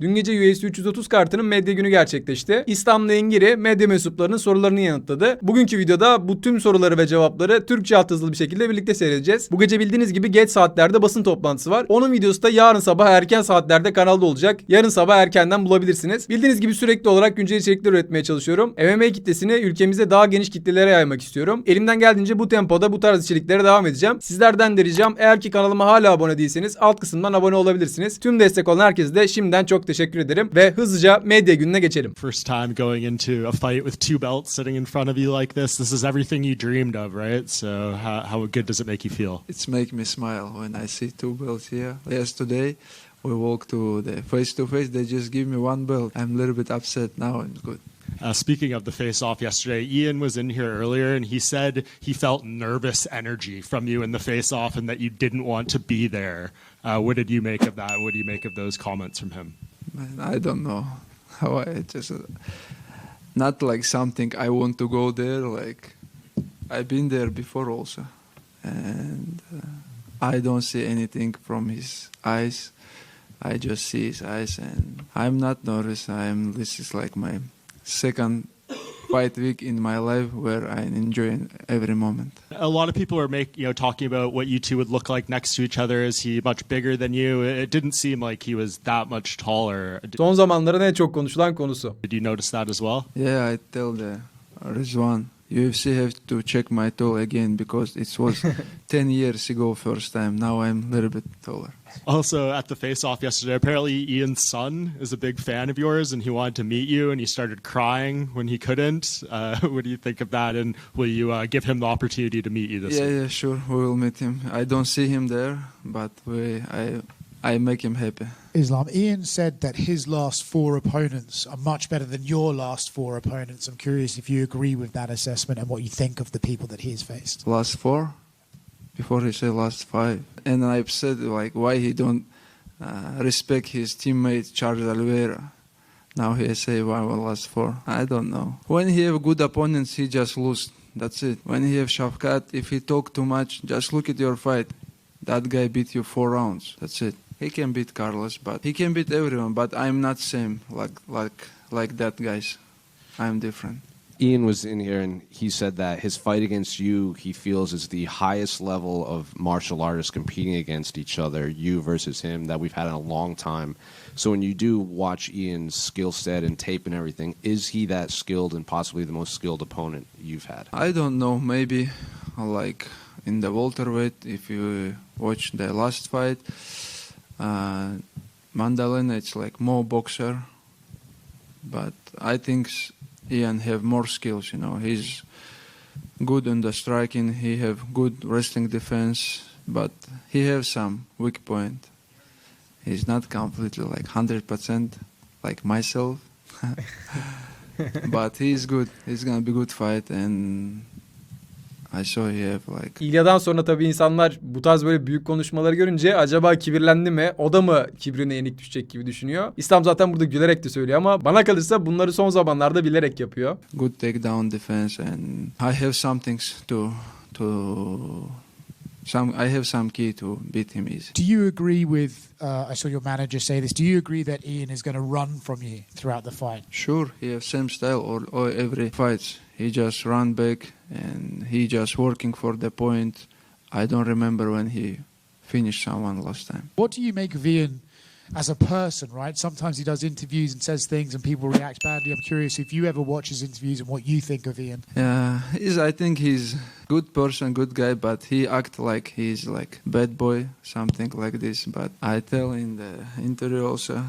Dün gece UFC 330 kartının medya günü gerçekleşti. İslam'la Garry medya mensuplarının sorularını yanıtladı. Bugünkü videoda bu tüm soruları ve cevapları Türkçe altyazılı bir şekilde birlikte seyredeceğiz. Bu gece bildiğiniz gibi geç saatlerde basın toplantısı var. Onun videosu da yarın sabah erken saatlerde kanalda olacak. Yarın sabah erkenden bulabilirsiniz. Bildiğiniz gibi sürekli olarak güncel içerikler üretmeye çalışıyorum. MMA kitlesini ülkemizde daha geniş kitlelere yaymak istiyorum. Elimden geldiğince bu tempoda bu tarz içeriklere devam edeceğim. Sizlerden de ricam, eğer ki kanalıma hala abone değilseniz alt kısımdan abone olabilirsiniz. Tüm destek olan herkese de şimdiden çok teşekkür ederim ve hızlıca medya gününe geçelim. First time going into a fight with two belts sitting in front of you like this. This is everything you dreamed of, right? So how good does it make you feel? It's make me smile when I see two belts here. Yesterday we walked to the face to face. They just give me one belt. I'm a little bit upset now and good. Speaking of the face-off yesterday, Ian was in here earlier and he said he felt nervous energy from you in the face-off and that you didn't want to be there. What did you make of that? What do you make of those comments from him? Man, I don't know how I just not like something I want to go there. Like I've been there before also, and I don't see anything from his eyes. I just see his eyes, and I'm not nervous. This is like my second fight week in my life where I'm enjoying every moment. A lot of people are talking about what you two would look like next to each other. Is he much bigger than you? It didn't seem like he was that much taller. Son zamanların en çok konuşulan konusu. Did you notice that as well? Yeah, I tell the Rizwan, UFC have to check my tall again because it was 10 years ago first time. Now I'm a little bit taller. Also, at the face-off yesterday, apparently Ian's son is a big fan of yours, and he wanted to meet you, and he started crying when he couldn't. What do you think of that, and will you give him the opportunity to meet you this week? Yeah, sure, we will meet him. I don't see him there, but I make him happy. Islam, Ian said that his last four opponents are much better than your last four opponents. I'm curious if you agree with that assessment and what you think of the people that he has faced. Last four? Before he said last five. And I've said like why he don't respect his teammate Charles Oliveira. Now he say why last four. I don't know. When he have good opponents, he just lose. That's it. When he have Shavkat, if he talk too much, just look at your fight. That guy beat you 4 rounds. That's it. He can beat Carlos, but he can beat everyone. But I'm not same like that guys. I'm different. Ian was in here and he said that his fight against you, he feels, is the highest level of martial artists competing against each other, you versus him, that we've had in a long time. So when you do watch Ian's skill set and tape and everything, is he that skilled and possibly the most skilled opponent you've had? I don't know. Maybe like in the welterweight, if you watch the last fight, Mandalena, it's like more boxer. But I think Ian have more skills, He's good on the striking. He have good wrestling defense, but he have some weak point. He's not completely like 100% like myself, but he's good. He's gonna be good fight, and I saw he have like. İlya'dan sonra tabii insanlar bu tarz böyle büyük konuşmaları görünce acaba kibirlendi mi? O da mı kibrine yenik düşecek gibi düşünüyor. İslam zaten burada gülerek de söylüyor ama bana kalırsa bunları son zamanlarda bilerek yapıyor. Good takedown defense, and I have some things I have some key to beat him easy. Do you agree with, I saw your manager say this, do you agree that Ian is going to run from you throughout the fight? Sure, he have same style or every fights. He just run back and he just working for the point. I don't remember when he finished someone last time. What do you make of Ian as a person, right? Sometimes he does interviews and says things and people react badly. I'm curious if you ever watch his interviews and what you think of Ian. Yeah, I think he's good person, good guy, but he act like he's like bad boy, something like this. But I tell in the interview also,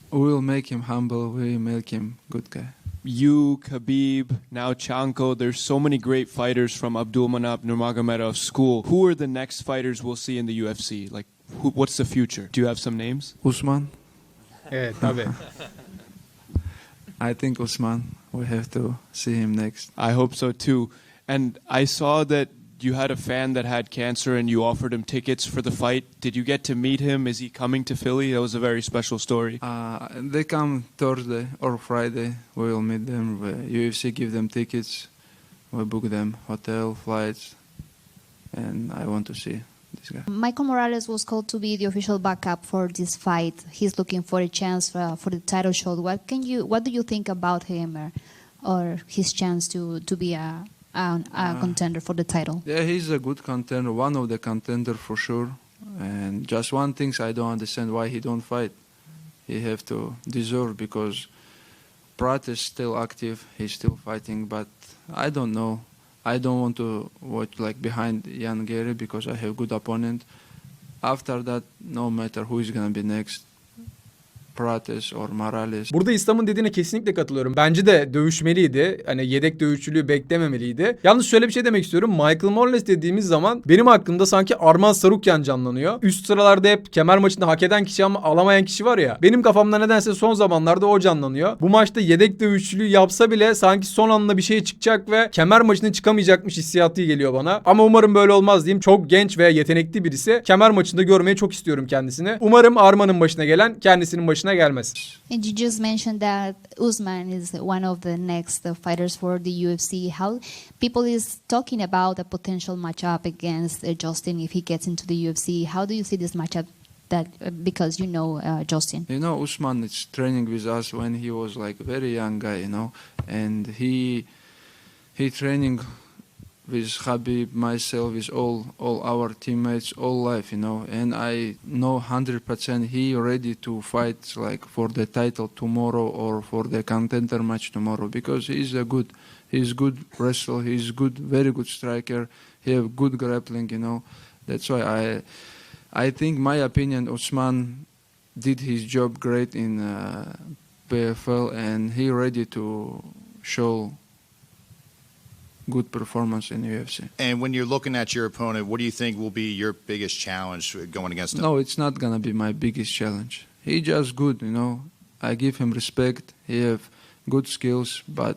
we'll make him humble, we'll make him good guy. You, Khabib, now Chanko, there's so many great fighters from Abdulmanap Nurmagomedov's school. Who are the next fighters we'll see in the UFC? Like, what's the future? Do you have some names? Usman. Evet tabii. I think Usman, we have to see him next. I hope so too. And I saw that you had a fan that had cancer and you offered him tickets for the fight. Did you get to meet him? Is he coming to Philly? That was a very special story. They come Thursday or Friday. We will meet them. UFC give them tickets. We book them hotel, flights, and I want to see this guy. Michael Morales was called to be the official backup for this fight. He's looking for a chance for the title shot. What do you think about him or his chance to be a contender for the title? Yeah, he's a good contender, one of the contender for sure. And just one thing I don't understand why he don't fight. He have to deserve because Pratt is still active. He's still fighting, but I don't know. I don't want to watch like behind Ian Garry because I have good opponent. After that, no matter who is gonna be next, Prates or Morales. Burada İslam'ın dediğine kesinlikle katılıyorum. Bence de dövüşmeliydi. Hani yedek dövüşçülüğü beklememeliydi. Yalnız şöyle bir şey demek istiyorum. Michael Morales dediğimiz zaman benim aklımda sanki Arman Sarukyan canlanıyor. Üst sıralarda hep kemer maçında hak eden kişi ama alamayan kişi var ya. Benim kafamda nedense son zamanlarda o canlanıyor. Bu maçta yedek dövüşçülüğü yapsa bile sanki son anda bir şey çıkacak ve kemer maçına çıkamayacakmış hissiyatı geliyor bana. Ama umarım böyle olmaz diyeyim. Çok genç ve yetenekli birisi. Kemer maçında görmeyi çok istiyorum kendisini. Umarım Arman'ın başına gelen kendisinin başına gelmez. And you just mentioned that Usman is one of the next fighters for the UFC. How people is talking about a potential matchup against Justin if he gets into the UFC. How do you see this matchup? That because you know Justin. You know, Usman is training with us when he was like very young guy, you know, and he training with Habib, myself, with all our teammates, all life, you know, and I know 100% he ready to fight like for the title tomorrow or for the contender match tomorrow because he's good wrestler, he's good, very good striker, he have good grappling, you know. That's why I think, my opinion, Usman did his job great in PFL and he ready to show good performance in UFC. And when you're looking at your opponent, what do you think will be your biggest challenge going against him? No, it's not gonna be my biggest challenge. He just good, you know. I give him respect. He have good skills, but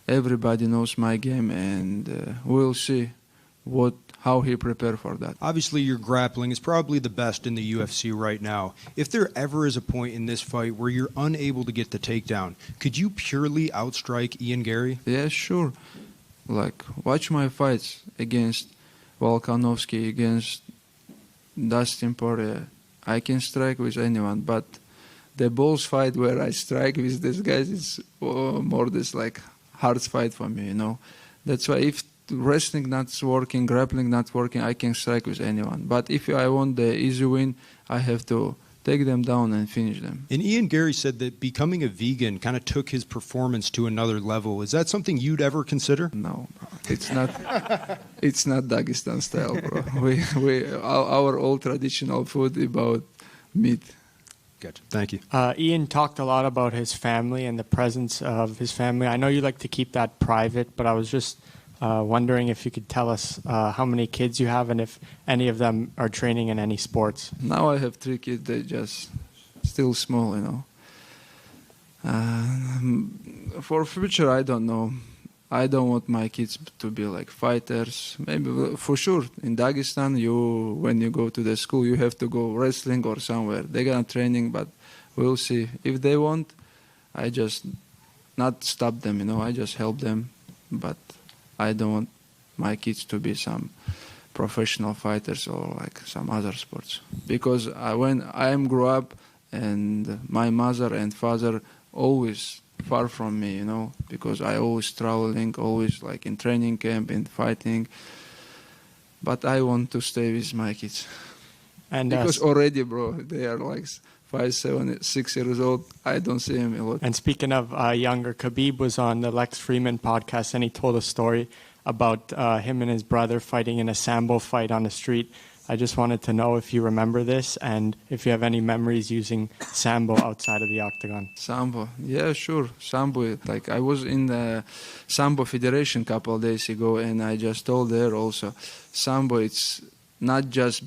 everybody knows my game, and we'll see how he prepare for that. Obviously, your grappling is probably the best in the UFC right now. If there ever is a point in this fight where you're unable to get the takedown, could you purely outstrike Ian Garry? Yeah, sure. Like, watch my fights against Volkanovski, against Dustin Poirier. I can strike with anyone, but the Bulls fight where I strike with these guys is more this like hard fight for me, you know. That's why if wrestling not working, grappling not working, I can strike with anyone. But if I want the easy win, I have to take them down and finish them. And Ian Garry said that becoming a vegan kind of took his performance to another level. Is that something you'd ever consider? No, bro. It's not. It's not Dagestan style, bro. Our old traditional food about meat. Gotcha. Thank you. Ian talked a lot about his family and the presence of his family. I know you like to keep that private, but I was just wondering if you could tell us how many kids you have and if any of them are training in any sports. Now I have 3 kids. They just still small, you know. For future, I don't know. I don't want my kids to be like fighters. Maybe for sure in Dagestan, when you go to the school, you have to go wrestling or somewhere. They got training, but we'll see. If they want, I just not stop them, you know. I just help them, but I don't want my kids to be some professional fighters or like some other sports. Because when I grew up, and my mother and father always far from me, you know, because I always traveling, always like in training camp, in fighting. But I want to stay with my kids. And because already, bro, they are like 5, 7, 6 years old. I don't see him a lot. And speaking of younger, Khabib was on the Lex Freeman podcast and he told a story about him and his brother fighting in a Sambo fight on the street. I just wanted to know if you remember this and if you have any memories using Sambo outside of the octagon. Sambo, yeah, sure. Sambo, like I was in the Sambo Federation a couple of days ago and I just told there also, Sambo, it's not just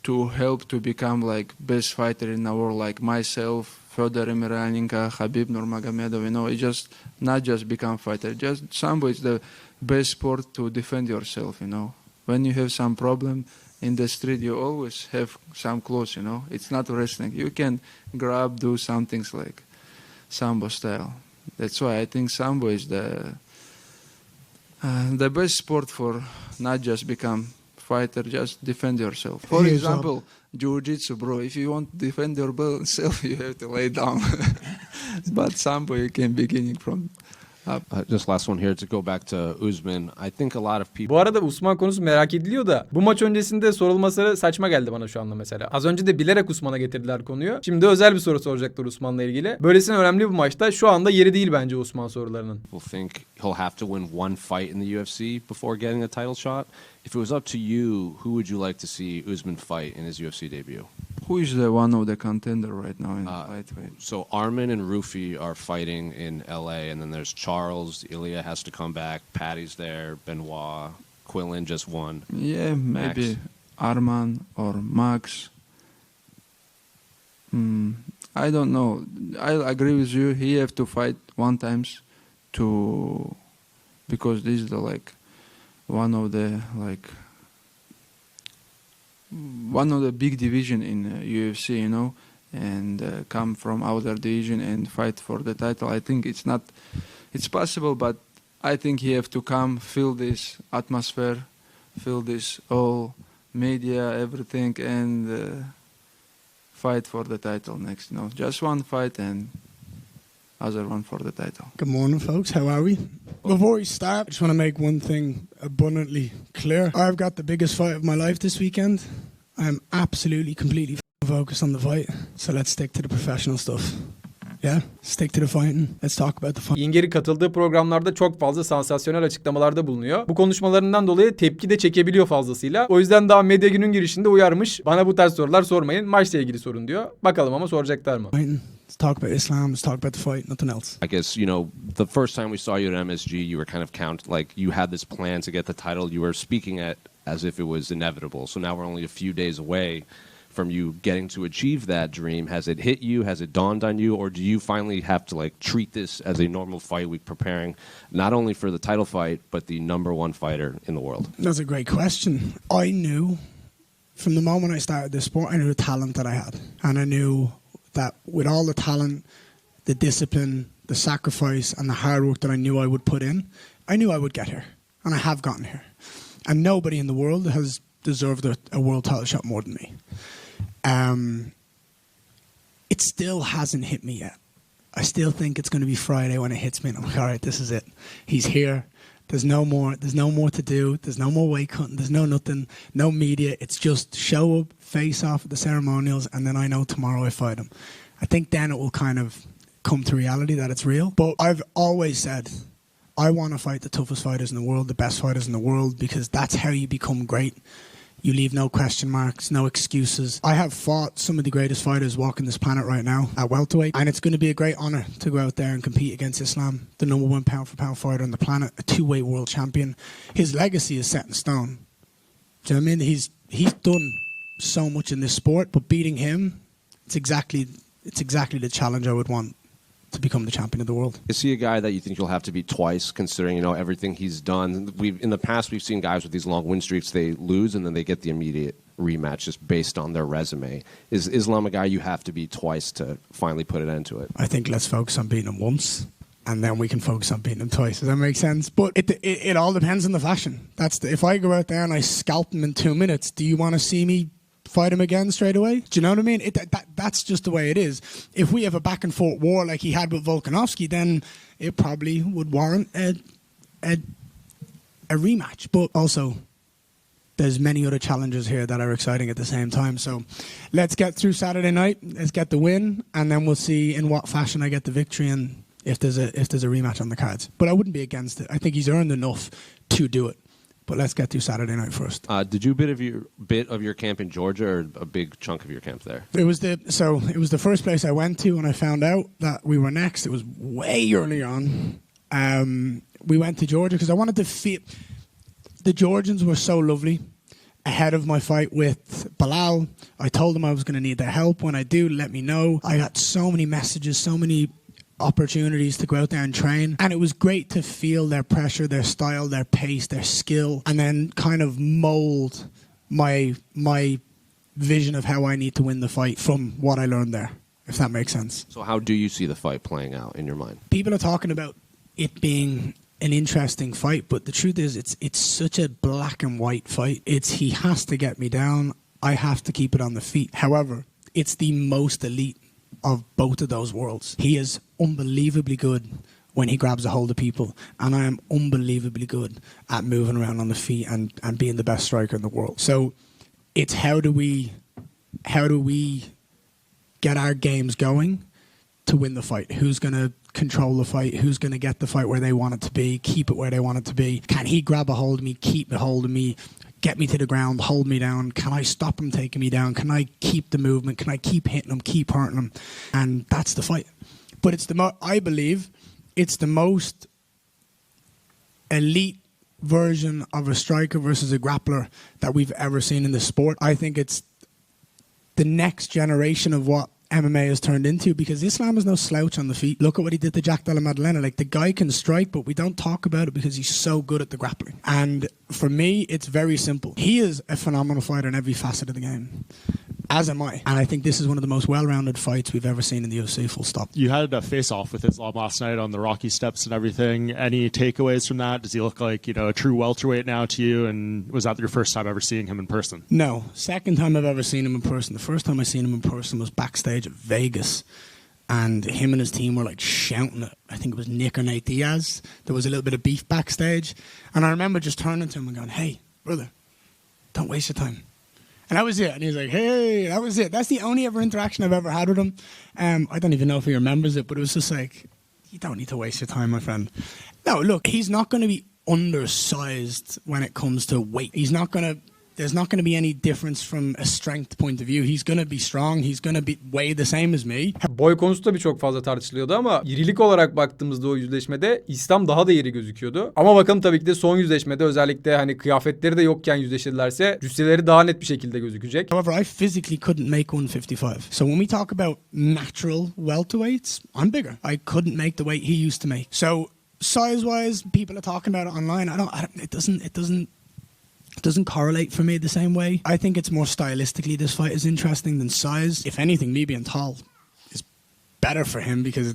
to help to become like best fighter in the world like myself, Fedor Emelianenko, Khabib Nurmagomedov, you know, it's just not just become fighter. Just Sambo is the best sport to defend yourself, you know. When you have some problem in the street, you always have some clothes, you know. It's not wrestling. You can grab, do some things like Sambo style. That's why I think Sambo is the best sport for not just become fighter, just defend yourself. For Here's example, jiu-jitsu, bro. If you want to defend yourself, you have to lay down. But sambo, you can beginning from up. Just last one here to go back to Usman. I think a lot of people. Bu arada Usman konusu merak ediliyor da bu maç öncesinde sorulması saçma geldi bana şu anda mesela. Az önce de bilerek Usman'a getirdiler konuyu. Şimdi özel bir soru soracaklar Usman'la ilgili. Böylesine önemli bir maçta şu anda yeri değil bence Usman sorularının. People think he'll have to win one fight in the UFC before getting a title shot. If it was up to you, who would you like to see Usman fight in his UFC debut? Who is the one of the contender right now in the lightweight? So Arman and Rufi are fighting in LA, and then there's Charles. Ilya has to come back. Patty's there. Benoit. Quillen just won. Yeah, maybe Max. Arman or Max. I don't know. I agree with you. He have to fight one times because this is one of the big division in UFC, you know, and come from outer division and fight for the title. I think it's possible, but I think he have to come, feel this atmosphere, feel this all media, everything, and fight for the title next. You know, just one fight and other one for the title. Good morning, folks. How are we? Before we start, I just want to make one thing abundantly clear. I've got the biggest fight of my life this weekend. I'm absolutely, completely focused on the fight. So let's stick to the professional stuff. Yeah, stick to the fighting. Let's talk about the fight. Ian Garry katıldığı programlarda çok fazla sansasyonel açıklamalarda bulunuyor. Bu konuşmalarından dolayı tepki de çekebiliyor fazlasıyla. O yüzden daha Medya Günü'nün girişinde uyarmış. Bana bu tarz sorular sormayın. Maçla ilgili sorun diyor. Bakalım ama soracaklar mı? Let's talk about Islam. Let's talk about the fight. Nothing else. I guess, the first time we saw you at MSG, you were kind of you had this plan to get the title. You were speaking it as if it was inevitable. So now we're only a few days away from you getting to achieve that dream. Has it hit you? Has it dawned on you? Or do you finally have to treat this as a normal fight week, preparing not only for the title fight, but the #1 fighter in the world? That's a great question. I knew from the moment I started this sport, I knew the talent that I had. And I knew that with all the talent, the discipline, the sacrifice, and the hard work that I knew I would put in, I knew I would get here. And I have gotten here. And nobody in the world has deserved a world title shot more than me. It still hasn't hit me yet. I still think it's going to be Friday when it hits me, and I'm like, all right, this is it. He's here. There's no more to do. There's no more weight cutting. There's no nothing, no media. It's just show up, face off at the ceremonials, and then I know tomorrow I fight him. I think then it will kind of come to reality that it's real. But I've always said I want to fight the toughest fighters in the world, the best fighters in the world, because that's how you become great. You leave no question marks, no excuses. I have fought some of the greatest fighters walking this planet right now at welterweight, and it's going to be a great honor to go out there and compete against Islam, the #1 pound-for-pound fighter on the planet, a two-weight world champion. His legacy is set in stone. Do you know what I mean? He's done so much in this sport, but beating him, it's exactly the challenge I would want to become the champion of the world. Is he a guy that you think you'll have to beat twice, considering everything he's done? In the past we've seen guys with these long win streaks, they lose and then they get the immediate rematch just based on their resume. Is Islam a guy you have to beat twice to finally put an end to it? I think let's focus on beating him once, and then we can focus on beating him twice. Does that make sense? But it all depends on the fashion. If I go out there and I scalp him in 2 minutes, do you want to see me fight him again straight away? Do you know what I mean? That's just the way it is. If we have a back and forth war like he had with Volkanovski, then it probably would warrant a rematch. But also, there's many other challenges here that are exciting at the same time. So let's get through Saturday night. Let's get the win, and then we'll see in what fashion I get the victory and if there's a rematch on the cards. But I wouldn't be against it. I think he's earned enough to do it. But let's get through Saturday night first. Did you bit of your camp in Georgia, or a big chunk of your camp there? It was the first place I went to when I found out that we were next. It was way early on. We went to Georgia because I wanted to feel. The Georgians were so lovely. Ahead of my fight with Bilal, I told them I was going to need their help. When I do, let me know. I got so many messages, so many opportunities to go out there and train, and it was great to feel their pressure, their style, their pace, their skill, and then kind of mold my vision of how I need to win the fight from what I learned there, if that makes sense. So how do you see the fight playing out in your mind? People are talking about it being an interesting fight, but the truth is it's such a black and white fight. He has to get me down. I have to keep it on the feet. However, it's the most elite of both of those worlds. He is unbelievably good when he grabs a hold of people, and I am unbelievably good at moving around on the feet and being the best striker in the world. So it's how do we get our games going to win the fight? Who's going to control the fight? Who's going to get the fight where they want it to be, keep it where they want it to be? Can he grab a hold of me, keep a hold of me, get me to the ground, hold me down? Can I stop him taking me down? Can I keep the movement? Can I keep hitting him, keep hurting him? And that's the fight. But it's I believe it's the most elite version of a striker versus a grappler that we've ever seen in the sport. I think it's the next generation of what MMA has turned into, because Islam is no slouch on the feet. Look at what he did to Jack Della Maddalena. Like, the guy can strike, but we don't talk about it because he's so good at the grappling. And for me, it's very simple. He is a phenomenal fighter in every facet of the game, as am I. And I think this is one of the most well-rounded fights we've ever seen in the UFC, full stop. You had a face-off with Islam last night on the Rocky steps and everything. Any takeaways from that? Does he look like, a true welterweight now to you? And was that your first time ever seeing him in person? No. Second time I've ever seen him in person. The first time I seen him in person was backstage at Vegas. And him and his team were like shouting at, I think it was Nick or Nate Diaz. There was a little bit of beef backstage. And I remember just turning to him and going, "Hey, brother, don't waste your time." And that was it. And he was like, "Hey," that was it. That's the only ever interaction I've ever had with him. I don't even know if he remembers it, but it was just like, you don't need to waste your time, my friend. No, look, he's not going to be undersized when it comes to weight. There's not going to be any difference from a strength point of view. He's going to be strong. He's going to be weigh the same as me. Boy konusu tabii çok fazla tartışılıyordu ama irilik olarak baktığımızda o yüzleşmede İslam daha da iri gözüküyordu. Ama bakalım tabii ki de son yüzleşmede özellikle hani kıyafetleri de yokken yüzleşirlerse cüsseleri daha net bir şekilde gözükecek. However, I physically couldn't make 155. So when we talk about natural welterweights, I'm bigger. I couldn't make the weight he used to make. So size-wise, people are talking about it online. It doesn't correlate for me the same way. I think it's more stylistically this fight is interesting than size. If anything, me being tall is better for him because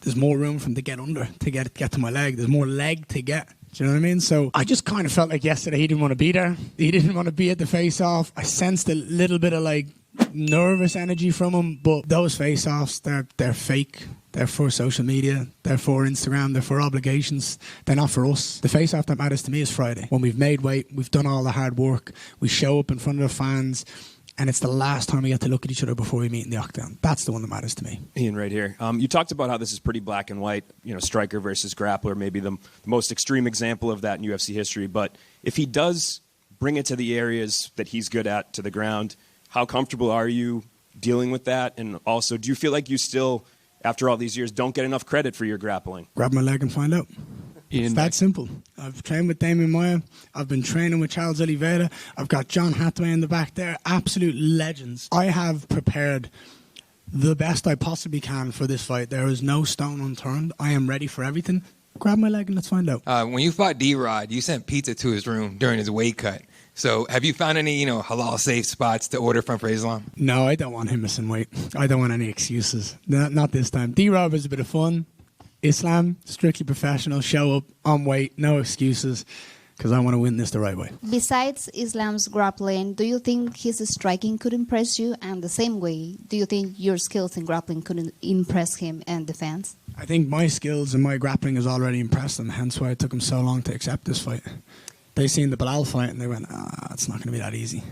there's more room for him to get under, to get to my leg. There's more leg to get. Do you know what I mean? So I just kind of felt like yesterday he didn't want to be there. He didn't want to be at the face-off. I sensed a little bit of like nervous energy from him, but those face-offs, they're fake. They're for social media. They're for Instagram. They're for obligations. They're not for us. The face-off that matters to me is Friday. When we've made weight, we've done all the hard work, we show up in front of the fans, and it's the last time we get to look at each other before we meet in the octagon. That's the one that matters to me. Ian, right here. You talked about how this is pretty black and white, striker versus grappler, maybe the most extreme example of that in UFC history. But if he does bring it to the areas that he's good at, to the ground, how comfortable are you dealing with that? And also, do you feel like you still, after all these years, don't get enough credit for your grappling? Grab my leg and find out. It's that simple. I've trained with Damian Maia. I've been training with Charles Oliveira. I've got John Hathaway in the back there. Absolute legends. I have prepared the best I possibly can for this fight. There is no stone unturned. I am ready for everything. Grab my leg and let's find out. When you fought D-Rod, you sent pizza to his room during his weight cut. So have you found any, halal safe spots to order from for Islam? No, I don't want him missing weight. I don't want any excuses. Not this time. D-Rod was a bit of fun. Islam, strictly professional, show up on weight, no excuses, because I want to win this the right way. Besides Islam's grappling, do you think his striking could impress you? And the same way, do you think your skills in grappling could impress him and the fans? I think my skills and my grappling has already impressed them, hence why it took him so long to accept this fight. They seen the Bilal fight and they went, it's not going to be that easy.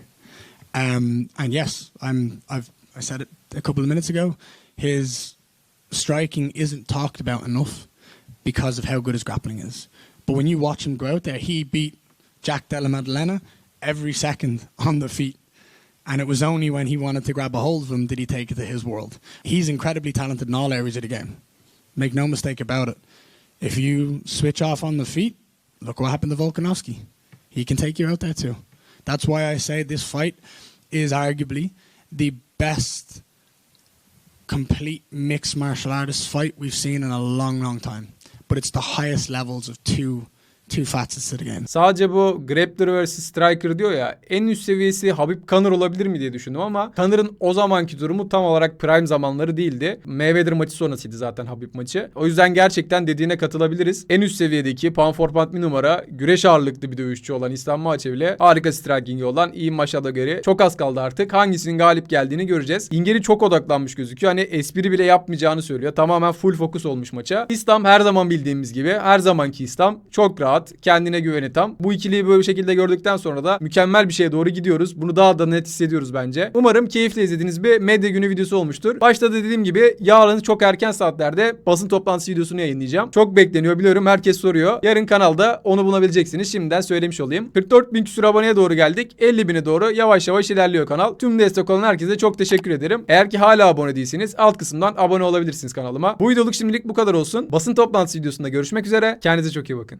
And yes, I said it a couple of minutes ago, his striking isn't talked about enough because of how good his grappling is. But when you watch him go out there, he beat Jack Della Maddalena every second on the feet. And it was only when he wanted to grab a hold of him did he take it to his world. He's incredibly talented in all areas of the game. Make no mistake about it. If you switch off on the feet, look what happened to Volkanovski. He can take you out there too. That's why I say this fight is arguably the best complete mixed martial artist fight we've seen in a long, long time. But it's the highest levels of two two facets to the game. Sadece bu grappler vs striker diyor ya, en üst seviyesi Habib Conor olabilir mi diye düşündüm ama Conor'ın o zamanki durumu tam olarak prime zamanları değildi. Mayweather maçı sonrasıydı zaten Habib maçı. O yüzden gerçekten dediğine katılabiliriz. En üst seviyedeki pound for pound bir numara, güreş ağırlıklı bir dövüşçü olan Islam Makhachev ile harika striking'i olan Ian Machado Garry. Çok az kaldı artık. Hangisinin galip geldiğini göreceğiz. Ingeri çok odaklanmış gözüküyor. Hani espri bile yapmayacağını söylüyor. Tamamen full fokus olmuş maça. İslam her zaman bildiğimiz gibi, her zamanki İslam çok rahat, kendine güveni tam. Bu ikiliyi böyle bir şekilde gördükten sonra da mükemmel bir şeye doğru gidiyoruz. Bunu daha da net hissediyoruz bence. Umarım keyifle izlediğiniz bir medya günü videosu olmuştur. Başta da dediğim gibi yarın çok erken saatlerde basın toplantısı videosunu yayınlayacağım. Çok bekleniyor biliyorum. Herkes soruyor. Yarın kanalda onu bulabileceksiniz. Şimdiden söylemiş olayım. 44.000 küsur aboneye doğru geldik. 50.000'e doğru yavaş yavaş ilerliyor kanal. Tüm destek olan herkese çok teşekkür ederim. Eğer ki hala abone değilseniz alt kısımdan abone olabilirsiniz kanalıma. Bu videoluk şimdilik bu kadar olsun. Basın toplantısı videosunda görüşmek üzere. Kendinize çok iyi bakın.